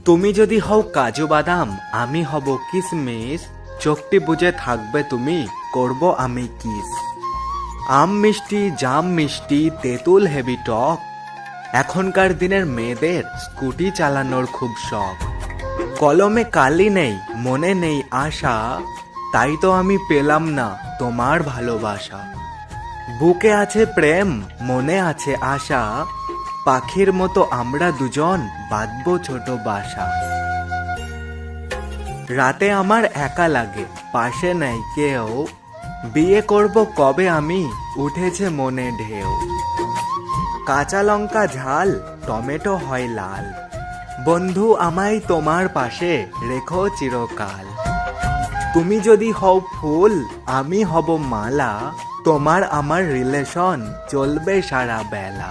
তুমি যদি হও কাজু বাদাম, আমি হব কিসমিস। চোখটি বুঝে থাকবে তুমি, করব আমি কিস। আম মিষ্টি, জাম মিষ্টি, তেঁতুল হেভি টক। এখনকার দিনের মেয়েদের স্কুটি চালানোর খুব শখ। কলমে কালি নেই, মনে নেই আশা, তাই তো আমি পেলাম না তোমার ভালোবাসা। বুকে আছে প্রেম, মনে আছে আশা, পাখির মতো আমরা দুজন বাঁধবো ছোট বাসা। রাতে আমার একা লাগে, পাশে নেই কেউ, বিয়ে করব কবে আমি, উঠেছে মনে ঢেউ। কাঁচা লঙ্কা ঝাল, টমেটো হয় লাল, বন্ধু আমায় তোমার পাশে রেখো চিরকাল। তুমি যদি হও ফুল, আমি হব মালা, তোমার আমার রিলেশন চলবে সারা বেলা।